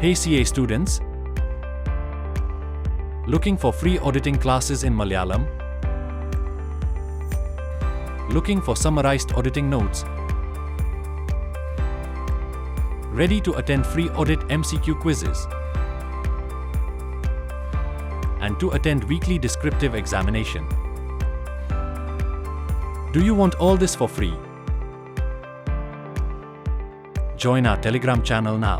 Hey CA students, looking for free auditing classes in Malayalam? Looking for summarized auditing notes? Ready to attend free audit MCQ quizzes? And to attend weekly descriptive examination? Do you want all this for free? Join our Telegram channel now.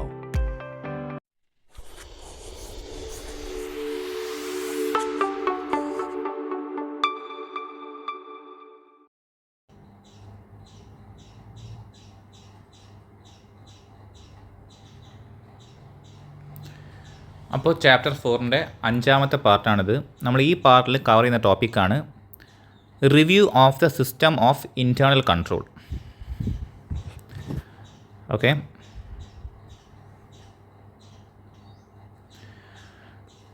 അപ്പോൾ chapter 4ൻ്റെ 5ാമത്തെ പാർട്ടാണിത്. നമ്മൾ ഈ പാർട്ടിൽ cover ചെയ്യുന്ന ടോപ്പിക്കാണ് review of the system of internal control. Okay,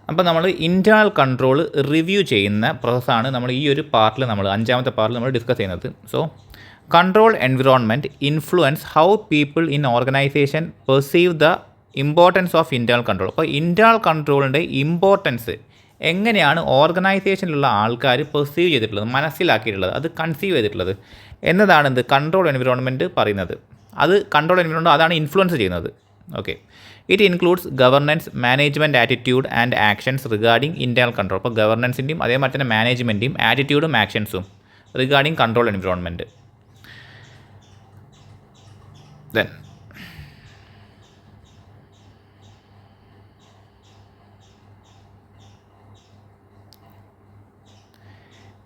അപ്പോൾ നമ്മൾ internal control review ചെയ്യുന്ന പ്രോസസ്സാണ് നമ്മൾ ഈ ഒരു പാർട്ടിൽ 5ാമത്തെ പാർട്ടിൽ നമ്മൾ ഡിസ്കസ് ചെയ്യുന്നത്. So control environment influence how people in organisation perceive the importance of internal control. അപ്പോൾ ഇൻറ്റേർണൽ കൺട്രോളിൻ്റെ ഇമ്പോർട്ടൻസ് എങ്ങനെയാണ് ഓർഗനൈസേഷനിലുള്ള ആൾക്കാർ പെർസീവ് ചെയ്തിട്ടുള്ളത്, മനസ്സിലാക്കിയിട്ടുള്ളത്, അത് കൺസീവ് ചെയ്തിട്ടുള്ളത് എന്നതാണ് എന്ത് കൺട്രോൾ എൻവിറോൺമെൻറ്റ് പറയുന്നത്. അത് കൺട്രോൾ എൻവിറോൺമെൻറ്റ് അതാണ് ഇൻഫ്ലുവൻസ് ചെയ്യുന്നത്. Okay, it includes governance, management attitude and actions regarding internal control. അപ്പോൾ ഗവർണൻസിൻ്റെയും അതേമാതിരി തന്നെ മാനേജ്മെൻറ്റിൻ്റെയും ആറ്റിറ്റ്യൂഡും ആക്ഷൻസും regarding control environment. Then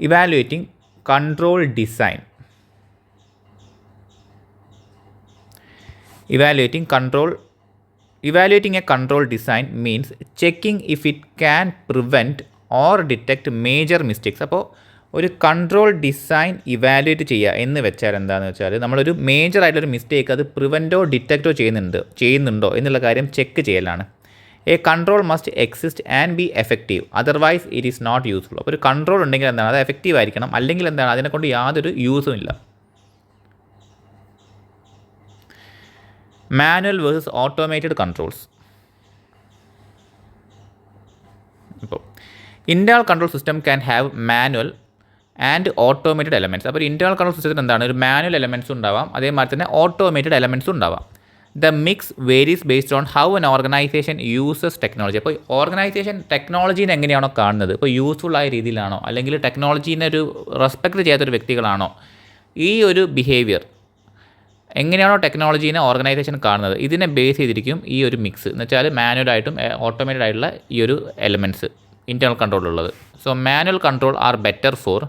evaluating control design. Evaluating a control design means checking if it can prevent or detect major mistakes. അപ്പോൾ ഒരു control design evaluate ചെയ്യുക എന്ന് വെച്ചാൽ എന്താണെന്ന് വെച്ചാൽ നമ്മളൊരു മേജർ ആയിട്ടുള്ളൊരു മിസ്റ്റേക്ക് അത് പ്രിവെൻറ്റോ ഡിറ്റക്റ്റോ ചെയ്യുന്നുണ്ടോ എന്നുള്ള കാര്യം ചെക്ക് ചെയ്യലാണ്. A control must exist and be effective, otherwise it is not useful. അപ്പോൾ ഒരു കൺട്രോൾ ഉണ്ടെങ്കിൽ എന്താണ് അത് എഫക്റ്റീവ് ആയിരിക്കണം, അല്ലെങ്കിൽ എന്താണ് അതിനെക്കൊണ്ട് യാതൊരു യൂസും ഇല്ല. Manual versus automated controls. ഇപ്പോൾ internal control system can have manual and automated elements. അപ്പോൾ ഇൻറ്റേർണൽ കൺട്രോൾ സിസ്റ്റത്തിൽ എന്താണ് ഒരു മാനുവൽ എലമെൻറ്റ്സ് ഉണ്ടാവാം, അതേമാതിരി തന്നെ ഓട്ടോമേറ്റഡ് എലമെൻറ്റ്സും ഉണ്ടാവാം. The mix varies based on how N organisation uses technology. അപ്പോൾ ഓർഗനൈസേഷൻ ടെക്നോളജീനെ എങ്ങനെയാണോ കാണുന്നത്, ഇപ്പോൾ യൂസ്ഫുള്ളായ രീതിയിലാണോ അല്ലെങ്കിൽ ടെക്നോളജീനെ ഒരു റെസ്പെക്റ്റ് ചെയ്യാത്തൊരു വ്യക്തികളാണോ, ഈ ഒരു ബിഹേവിയർ എങ്ങനെയാണോ ടെക്നോളജീനെ ഓർഗനൈസേഷൻ കാണുന്നത് ഇതിനെ ബേസ് ചെയ്തിരിക്കും ഈ ഒരു മിക്സ് എന്ന് വെച്ചാൽ മാനുവലായിട്ടും ഓട്ടോമേറ്റഡ് ആയിട്ടുള്ള ഈ ഒരു എലമെൻറ്റ്സ് ഇൻറ്റേർണൽ കൺട്രോളിലുള്ളത്. So manual control are better for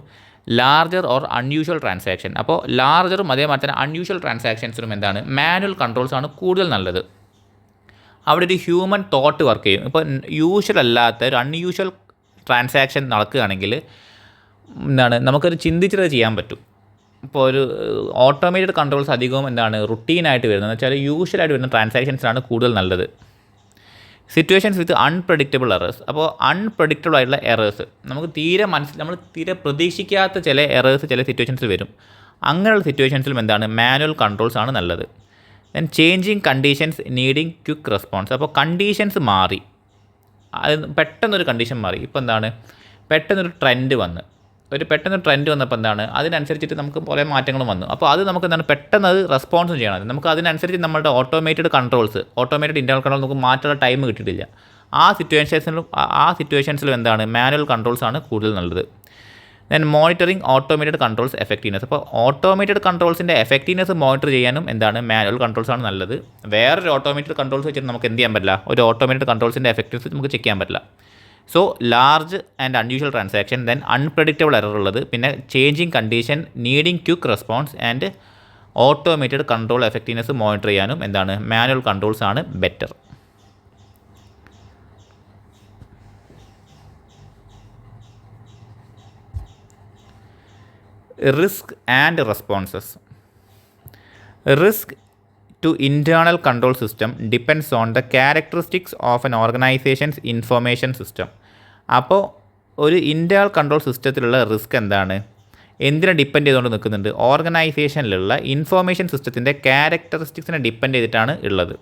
larger or unusual transaction. അപ്പോൾ ലാർജറും അതേമാതിരി തന്നെ അൺയൂഷ്വൽ ട്രാൻസാക്ഷൻസിനും എന്താണ് മാനുവൽ കൺട്രോൾസ് ആണ് കൂടുതൽ നല്ലത്. അവിടെ ഒരു ഹ്യൂമൻ തോട്ട് വർക്ക് ചെയ്യും. ഇപ്പോൾ യൂഷ്വൽ അല്ലാത്ത ഒരു അൺയൂഷ്വൽ ട്രാൻസാക്ഷൻ നടക്കുകയാണെങ്കിൽ എന്താണ് നമുക്കൊരു ചിന്തിച്ചത് ചെയ്യാൻ പറ്റും. ഇപ്പോൾ ഒരു ഓട്ടോമേറ്റഡ് കൺട്രോൾസ് അധികവും എന്താണ് റുട്ടീനായിട്ട് വരുന്നത് എന്ന് വെച്ചാൽ യൂഷ്വലായിട്ട് വരുന്ന ട്രാൻസാക്ഷൻസാണ് കൂടുതൽ നല്ലത്. സിറ്റുവേഷൻസ് വിത്ത് അൺപ്രഡിക്റ്റബിൾ എറേഴ്സ്. അപ്പോൾ അൺപ്രഡിക്റ്റബിൾ ആയിട്ടുള്ള എറേഴ്സ് നമ്മൾ തീരെ പ്രതീക്ഷിക്കാത്ത ചില എറേഴ്സ് ചില സിറ്റുവേഷൻസിൽ വരും. അങ്ങനെയുള്ള സിറ്റുവേഷൻസിലും എന്താണ് മാനുവൽ കൺട്രോൾസ് ആണ് നല്ലത്. Then changing conditions needing quick response. അപ്പോൾ കണ്ടീഷൻസ് മാറി, അത് പെട്ടെന്നൊരു കണ്ടീഷൻ മാറി. ഇപ്പോൾ എന്താണ് പെട്ടെന്നൊരു ട്രെൻഡ് വന്നപ്പോൾ എന്താണ് അതിനനുസരിച്ചിട്ട് നമുക്ക് പല മാറ്റങ്ങളും വന്നു. അപ്പോൾ അത് നമുക്ക് എന്താണ് പെട്ടെന്ന് അത് റെസ്പോൺസും ചെയ്യണം. നമുക്ക് അതിനനുസരിച്ച് നമ്മുടെ ഓട്ടോമേറ്റഡ് ഇൻറ്റേർണൽ കൺട്രോൾ നമുക്ക് മാറ്റാനുള്ള ടൈം കിട്ടിയിട്ടില്ല. ആ സിറ്റുവേഷൻസിലും എന്താണ് മാനുവൽ കൺട്രോൾസ് ആണ് കൂടുതൽ നല്ലത്. Then monitoring automated controls effectiveness. അപ്പോൾ ഓട്ടോമേറ്റഡ് കൺട്രോൾസിൻ്റെ എഫക്റ്റീവ്നെസ് മോണിറ്റർ ചെയ്യാനും എന്താണ് മാനുവൽ കൺട്രോൾസ് ആണ് നല്ലത്. വേറൊരു ഓട്ടോമേറ്റഡ് കൺട്രോൾസ് വെച്ചിട്ട് നമുക്ക് എന്ത് ചെയ്യാൻ പറ്റില്ല, ഒരു ഓട്ടോമേറ്റഡ് കൺട്രോൾസിൻ്റെ എഫക്റ്റീവ്നെസ് നമുക്ക് ചെക്ക് ചെയ്യാൻ പറ്റില്ല. So large and unusual transaction, then unpredictable error ഉള്ളത്, പിന്നെ changing condition needing quick response and automated control effectiveness monitor ചെയ്യാനും എന്താണ് മാനുവൽ കൺട്രോൾസ് ആണ് better. Risk and responses. Risk to internal control system depends on the characteristics of an organization's information system. അപ്പോൾ ഒരു internal control സിസ്റ്റത്തിലുള്ള risk എന്താണ്, എന്തിനെ depend ചെയ്തുകൊണ്ട് നിൽക്കുന്നുണ്ട്, ഓർഗനൈസേഷനിലുള്ള information സിസ്റ്റത്തിൻ്റെ ക്യാരക്ടറിസ്റ്റിക്സിനെ ഡിപ്പെൻഡ് ചെയ്തിട്ടാണ് ഉള്ളത്.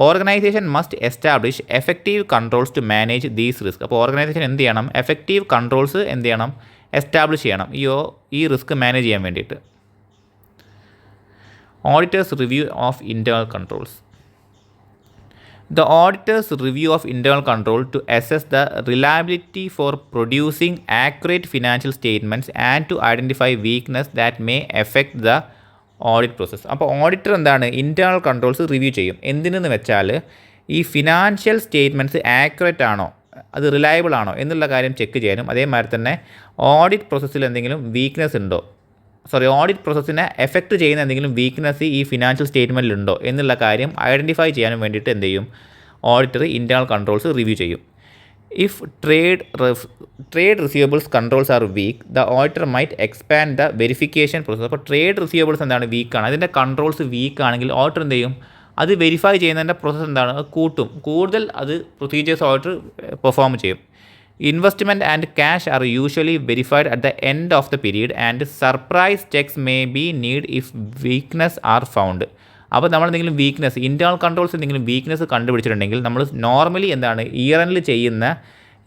Organisation must establish effective controls to manage these risk. അപ്പോൾ ഓർഗനൈസേഷൻ എന്ത് ചെയ്യണം? എഫക്റ്റീവ് കൺട്രോൾസ് എന്ത് ചെയ്യണം? എസ്റ്റാബ്ലിഷ് ചെയ്യണം ഈ റിസ്ക് മാനേജ് ചെയ്യാൻ വേണ്ടിയിട്ട്. Auditors review of internal controls. The auditor's review of internal control to assess the reliability for producing accurate financial statements and to identify weakness that may affect the audit process. അപ്പോൾ auditor എന്താണ്? Internal controls review ചെയ്യും. എന്തിനെന്ന് വെച്ചാൽ ഈ financial statements accurate ആണോ, അത് reliable ആണോ എന്നുള്ള കാര്യം ചെക്ക് ചെയ്യാനും അതേമാതിരി തന്നെ ഓഡിറ്റ് പ്രോസസ്സിൽ എന്തെങ്കിലും വീക്ക്നെസ് ഉണ്ടോ, ഓഡിറ്റ് പ്രോസസ്സിനെ എഫക്റ്റ് ചെയ്യുന്ന എന്തെങ്കിലും വീക്ക്നെസ് ഈ ഫിനാൻഷ്യൽ സ്റ്റേറ്റ്മെൻറ്റിലുണ്ടോ എന്നുള്ള കാര്യം ഐഡൻറ്റിഫൈ ചെയ്യാനും വേണ്ടിയിട്ട് എന്ത് ചെയ്യും? ഓഡിറ്റർ ഇൻറ്റേർണൽ കൺട്രോൾസ് റിവ്യൂ ചെയ്യും. If trade receivables controls R week, the auditor might expand the verification process. അപ്പോൾ ട്രേഡ് റിസീവബിൾസ് എന്താണ്? വീക്കാണ്, അതിൻ്റെ കൺട്രോൾസ് വീക്ക് ആണെങ്കിൽ ഓഡിറ്റർ എന്ത് ചെയ്യും? അത് വെരിഫൈ ചെയ്യുന്നതിൻ്റെ പ്രോസസ്സ് എന്താണ്? കൂടുതൽ അത് പ്രൊസീജിയേഴ്സ് ഓഡിറ്റർ പെർഫോം ചെയ്യും. Investment and cash are usually verified at the end of the period and surprise checks may be need if weakness are found. അപ്പോൾ നമ്മൾ എന്തെങ്കിലും വീക്ക്നെസ്, ഇൻറ്റേർണൽ കൺട്രോൾസ് എന്തെങ്കിലും വീക്ക്നെസ് കണ്ടുപിടിച്ചിട്ടുണ്ടെങ്കിൽ നമ്മൾ നോർമലി എന്താണ് ഇയർ എൻഡിൽ ചെയ്യുന്ന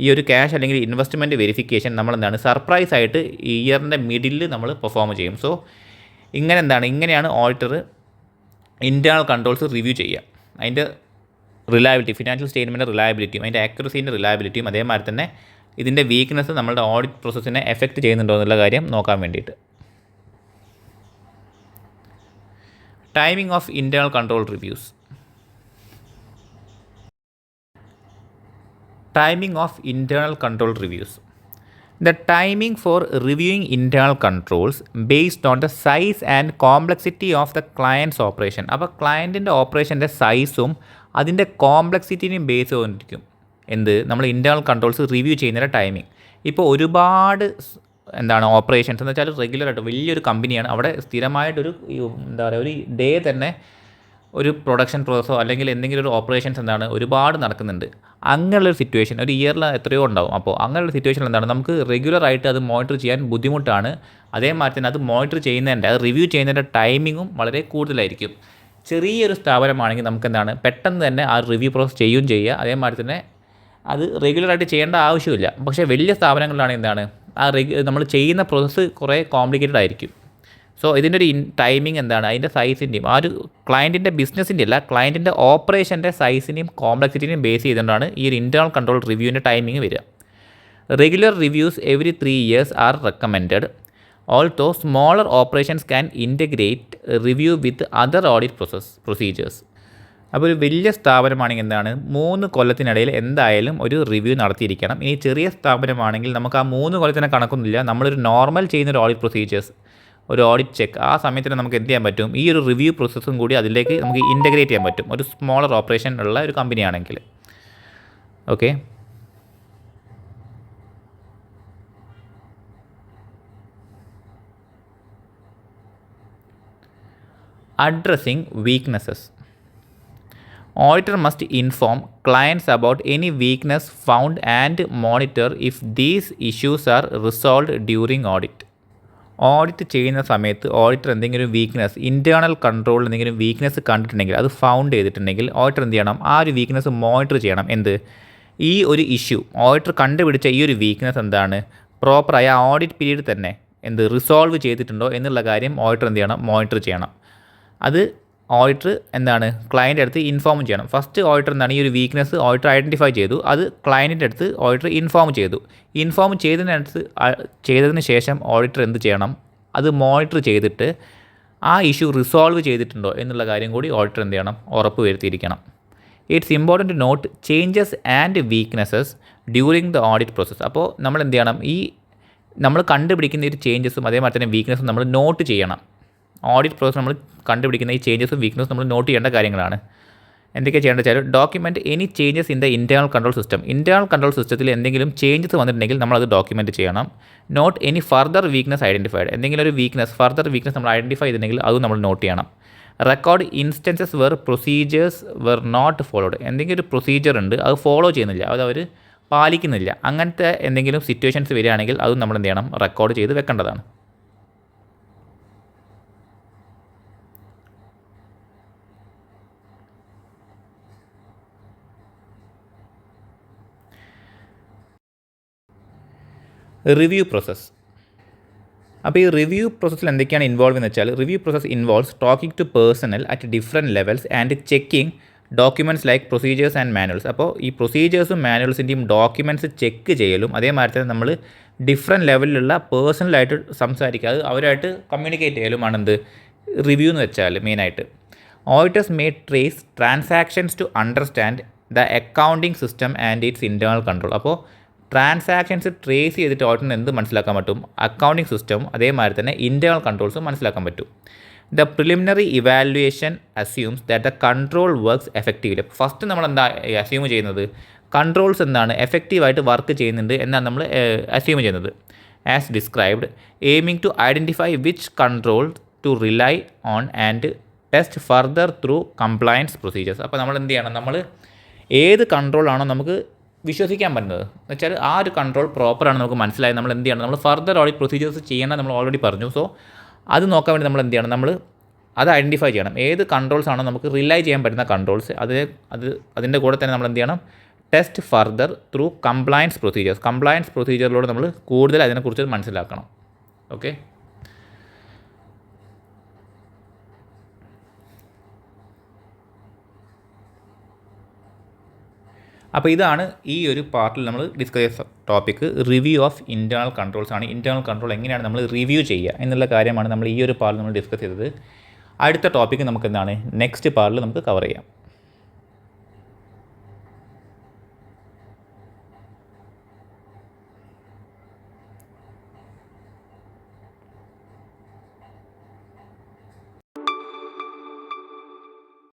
ഈ ഒരു ക്യാഷ് അല്ലെങ്കിൽ ഇൻവെസ്റ്റ്മെൻറ്റ് വെരിഫിക്കേഷൻ നമ്മൾ എന്താണ് സർപ്രൈസ് ആയിട്ട് ഇയറിൻ്റെ മിഡിൽ നമ്മൾ പെർഫോം ചെയ്യും. സോ ഇങ്ങനെയാണ് ഓഡിറ്റർ ഇൻറ്റേർണൽ കൺട്രോൾസ് റിവ്യൂ ചെയ്യുക. അതിൻ്റെ റിലയബിലിറ്റി, ഫിനാൻഷ്യൽ സ്റ്റേറ്റ്മെൻറ്റ് റിലയബിലിറ്റിയും അതിൻ്റെ ആക്യുറസീൻ്റെ റിലയബിലിറ്റിയും അതേമാതിരി തന്നെ ഇതിൻ്റെ വീക്ക്നെസ് നമ്മളുടെ ഓഡിറ്റ് പ്രോസസ്സിനെ എഫക്റ്റ് ചെയ്യുന്നുണ്ടോ എന്നുള്ള കാര്യം നോക്കാൻ വേണ്ടിയിട്ട്. Timing of internal control reviews. Timing of internal control reviews. The timing for reviewing internal controls based on the size and complexity of the client's operation. അപ്പോൾ ക്ലയൻറ്റിൻ്റെ ഓപ്പറേഷൻ്റെ സൈസും അതിൻ്റെ കോംപ്ലക്സിറ്റിനെയും ബേസ് ചെയ്തിരിക്കും നമ്മൾ ഇൻറ്റേർണൽ കൺട്രോൾസ് റിവ്യൂ ചെയ്യുന്നതിൻ്റെ ടൈമിംഗ്. ഇപ്പോൾ ഒരുപാട് operations എന്ന് വെച്ചാൽ റെഗുലറായിട്ട് വലിയൊരു കമ്പനിയാണ്, അവിടെ സ്ഥിരമായിട്ടൊരു ഒരു ഡേ തന്നെ ഒരു പ്രൊഡക്ഷൻ പ്രോസസ്സോ അല്ലെങ്കിൽ എന്തെങ്കിലും ഒരു ഓപ്പറേഷൻസ് ഒരുപാട് നടക്കുന്നുണ്ട്. അങ്ങനെയുള്ളൊരു സിറ്റുവേഷൻ ഒരു ഇയറിൽ എത്രയോ ഉണ്ടാവും. അപ്പോൾ അങ്ങനെയുള്ള സിറ്റുവേഷനിൽ നമുക്ക് റെഗുലറായിട്ട് അത് മോണിറ്റർ ചെയ്യാൻ ബുദ്ധിമുട്ടാണ്. അതേമാതിരി തന്നെ അത് മോണിറ്റർ ചെയ്യുന്നതിൻ്റെ അത് റിവ്യൂ ചെയ്യുന്നതിൻ്റെ ടൈമിങ്ങും വളരെ കൂടുതലായിരിക്കും. ചെറിയൊരു സ്ഥാപനമാണെങ്കിൽ നമുക്ക് പെട്ടെന്ന് തന്നെ ആ റിവ്യൂ പ്രോസസ്സ് ചെയ്യുകയും ചെയ്യുക, അതേമാതിരി തന്നെ അത് റെഗുലറായിട്ട് ചെയ്യേണ്ട ആവശ്യമില്ല. പക്ഷേ വലിയ സ്ഥാപനങ്ങളിലാണ് നമ്മൾ ചെയ്യുന്ന പ്രോസസ്സ് കുറേ കോംപ്ലിക്കേറ്റഡ് ആയിരിക്കും. സോ ഇതിൻ്റെ ഒരു ടൈമിംഗ് അതിൻ്റെ സൈസിൻ്റെയും ആ ഒരു ക്ലയൻറ്റിൻ്റെ ബിസിനസ്സിൻ്റെ അല്ല ക്ലയൻറ്റിൻ്റെ ഓപ്പറേഷൻ്റെ സൈസിനെയും കോംപ്ലക്സിറ്റിനെയും ബേസ് ചെയ്തുകൊണ്ടാണ് ഈ ഒരു ഇൻറ്റേർണൽ കൺട്രോൾ റിവ്യൂവിൻ്റെ ടൈമിംഗ് വരിക. Regular reviews every 3 years are recommended. Also smaller operations can integrate review with other audit procedures. അപ്പോൾ ഒരു വലിയ സ്ഥാപനമാണെങ്കിൽ 3 കൊല്ലത്തിനിടയിൽ എന്തായാലും ഒരു റിവ്യൂ നടത്തിയിരിക്കണം. ഇനി ചെറിയ സ്ഥാപനമാണെങ്കിൽ നമുക്ക് ആ 3 കൊല്ലത്തിനെ കണക്കൊന്നുമില്ല, നമ്മളൊരു നോർമൽ ചെയ്യുന്നൊരു ഓഡിറ്റ് പ്രൊസീജിയേഴ്സ്, ഒരു ഓഡിറ്റ് ചെക്ക്, ആ സമയത്തിന് നമുക്ക് എന്ത് ചെയ്യാൻ പറ്റും? ഈ ഒരു റിവ്യൂ പ്രോസസ്സും കൂടി അതിലേക്ക് നമുക്ക് ഇൻറ്റഗ്രേറ്റ് ചെയ്യാൻ പറ്റും, ഒരു സ്മോളർ ഓപ്പറേഷൻ ഉള്ള ഒരു കമ്പനിയാണെങ്കിൽ. Okay, addressing weaknesses. Auditor must inform clients about any weakness found and monitor if these issues are resolved during audit. Audit ചെയ്യുന്ന സമയത്ത് ഓഡിറ്റർ എന്തെങ്കിലും വീക്ക്നെസ്, ഇൻറ്റേർണൽ കൺട്രോളിൽ എന്തെങ്കിലും വീക്ക്നെസ് കണ്ടിട്ടുണ്ടെങ്കിൽ, അത് ഫൗണ്ട് ചെയ്തിട്ടുണ്ടെങ്കിൽ ഓഡിറ്റർ എന്ത് ചെയ്യണം? ആ ഒരു വീക്ക്നെസ് മോണിറ്റർ ചെയ്യണം. ഈ ഒരു ഇഷ്യൂ ഓഡിറ്റർ കണ്ടുപിടിച്ച ഈ ഒരു വീക്ക്നെസ് പ്രോപ്പറായി ആ ഓഡിറ്റ് പീരീഡ് തന്നെ റിസോൾവ് ചെയ്തിട്ടുണ്ടോ എന്നുള്ള കാര്യം ഓഡിറ്റർ എന്ത് ചെയ്യണം? മോണിറ്റർ ചെയ്യണം. അത് ഓഡിറ്റർ ക്ലയൻറ്റ് അടുത്ത് ഇൻഫോം ചെയ്യണം. ഫസ്റ്റ് ഓഡിറ്റർ ഈ ഒരു വീക്ക്നെസ് ഓഡിറ്റർ ഐഡൻറ്റിഫൈ ചെയ്തു, അത് ക്ലയൻറ്റിൻ്റെ അടുത്ത് ഓഡിറ്റർ ഇൻഫോം ചെയ്തു. ഇൻഫോം ചെയ്തതിന് ശേഷം ഓഡിറ്റർ എന്ത് ചെയ്യണം? അത് മോണിറ്റർ ചെയ്തിട്ട് ആ ഇഷ്യൂ റിസോൾവ് ചെയ്തിട്ടുണ്ടോ എന്നുള്ള കാര്യം കൂടി ഓഡിറ്റർ എന്ത് ചെയ്യണം? ഉറപ്പ് വരുത്തിയിരിക്കണം. It's important to note changes and weaknesses during the audit process. അപ്പോൾ നമ്മൾ എന്ത് ചെയ്യണം? നമ്മൾ കണ്ടുപിടിക്കുന്ന ഒരു ചേഞ്ചസും അതേമാതിരി തന്നെ വീക്ക്നെസ്സും നമ്മൾ നോട്ട് ചെയ്യണം. ഓഡിറ്റ് പ്രോസസ് നമ്മൾ കണ്ടുപിടിക്കുന്ന ഈ ചേഞ്ചസും വീക്ക്നെസ്സും നമ്മൾ നോട്ട് ചെയ്യേണ്ട കാര്യങ്ങളാണ്. എന്തൊക്കെ ചെയ്യേണ്ടത് വെച്ചാൽ document any changes in the internal control system. Internal control സിസ്റ്റത്തിൽ എന്തെങ്കിലും ചേഞ്ചസ് വന്നിട്ടുണ്ടെങ്കിൽ നമ്മളത് ഡോക്യുമെൻറ്റ് ചെയ്യണം. Note any further weakness identified. എന്തെങ്കിലും ഒരു ഫർദർ വീക്ക്നെസ് നമ്മൾ ഐഡൻറ്റിഫൈ ചെയ്തിട്ടുണ്ടെങ്കിൽ അതും നമ്മൾ നോട്ട് ചെയ്യണം. Record instances where procedures were not followed. എന്തെങ്കിലും ഒരു പ്രൊസീജിയർ ഉണ്ട്, അത് ഫോളോ ചെയ്യുന്നില്ല, അത് അവർ പാലിക്കുന്നില്ല, അങ്ങനത്തെ എന്തെങ്കിലും സിറ്റുവേഷൻസ് വരികയാണെങ്കിൽ അതും നമ്മൾ എന്ത് ചെയ്യണം? റെക്കോർഡ് ചെയ്ത് വെക്കേണ്ടതാണ്. Review process. അപ്പോൾ ഈ റിവ്യൂ പ്രോസസ്സിൽ എന്തൊക്കെയാണ് ഇൻവോൾവ് എന്ന് വെച്ചാൽ, review process involves talking to personnel at different levels and checking documents like procedures and manuals. അപ്പോൾ ഈ പ്രൊസീജിയേഴ്സും മാനുവൽസിൻ്റെയും ഡോക്യുമെൻറ്റ്സ് ചെക്ക് ചെയ്യലും അതേമാതിരി തന്നെ നമ്മൾ ഡിഫറെൻറ്റ് ലെവലിലുള്ള പേഴ്സണലായിട്ട് സംസാരിക്കുക, അത് അവരായിട്ട് കമ്മ്യൂണിക്കേറ്റ് ചെയ്യലുമാണ് എന്ത് റിവ്യൂ എന്ന് വെച്ചാൽ മെയിനായിട്ട്. Auditors may trace transactions to understand the accounting system and its internal control. അപ്പോൾ ട്രാൻസാക്ഷൻസ് ട്രേസ് ചെയ്തിട്ട് ഓഡിറ്റിന് എന്ത് മനസ്സിലാക്കാൻ പറ്റും, അക്കൗണ്ടിങ് സിസ്റ്റം അതേമാതിരി തന്നെ ഇൻറ്റേർണൽ കൺട്രോൾസും മനസ്സിലാക്കാൻ പറ്റും. The preliminary evaluation assumes that the control works effectively. First നമ്മൾ എന്താ അസ്യൂം ചെയ്യുന്നത്, കൺട്രോൾസ് എന്താണ് എഫക്റ്റീവായിട്ട് വർക്ക് ചെയ്യുന്നുണ്ട് എന്നാണ് നമ്മൾ അസ്യൂം ചെയ്യുന്നത്. As described, aiming to identify which control to rely on and test further through compliance procedures. അപ്പോൾ നമ്മൾ എന്ത് ചെയ്യണം, നമ്മൾ ഏത് കൺട്രോളാണോ നമുക്ക് വിശ്വസിക്കാൻ പറ്റുന്നത് എന്ന് വെച്ചാൽ ആ ഒരു കൺട്രോൾ പ്രോപ്പറാണ് നമുക്ക് മനസ്സിലായി, നമ്മൾ എന്ത് ചെയ്യണം, നമ്മൾ ഫർദർ ഓഡിറ്റ് പ്രൊസീജിയേഴ്സ് ചെയ്യണം നമ്മൾ ഓൾറെഡി പറഞ്ഞു. സോ അത് നോക്കാൻ വേണ്ടി നമ്മൾ എന്ത് ചെയ്യണം, നമ്മൾ അത് ഐഡൻറ്റിഫൈ ചെയ്യണം. ഏത് കൺട്രോൾസ് ആണോ നമുക്ക് റിലൈ ചെയ്യാൻ പറ്റുന്ന കൺട്രോൾസ്, അതിൻ്റെ കൂടെ തന്നെ നമ്മൾ എന്ത് ചെയ്യണം, test further through compliance procedures. Compliance പ്രൊസീജിയറിലൂടെ നമ്മൾ കൂടുതൽ അതിനെക്കുറിച്ച് മനസ്സിലാക്കണം. ഓക്കെ, അപ്പോൾ ഇതാണ് ഈ ഒരു പാർട്ടിൽ നമ്മൾ ഡിസ്കസ് ചെയ്ത topic, review of internal controls ആണ്. ഇൻറ്റേർണൽ കൺട്രോൾ എങ്ങനെയാണ് നമ്മൾ റിവ്യൂ ചെയ്യുക എന്നുള്ള കാര്യമാണ് നമ്മൾ ഈ ഒരു പാർട്ടിൽ നമ്മൾ ഡിസ്കസ് ചെയ്തത്. അടുത്ത ടോപ്പിക്ക് നമുക്ക് എന്താണ് നെക്സ്റ്റ് പാർട്ടിൽ നമുക്ക് കവർ ചെയ്യാം.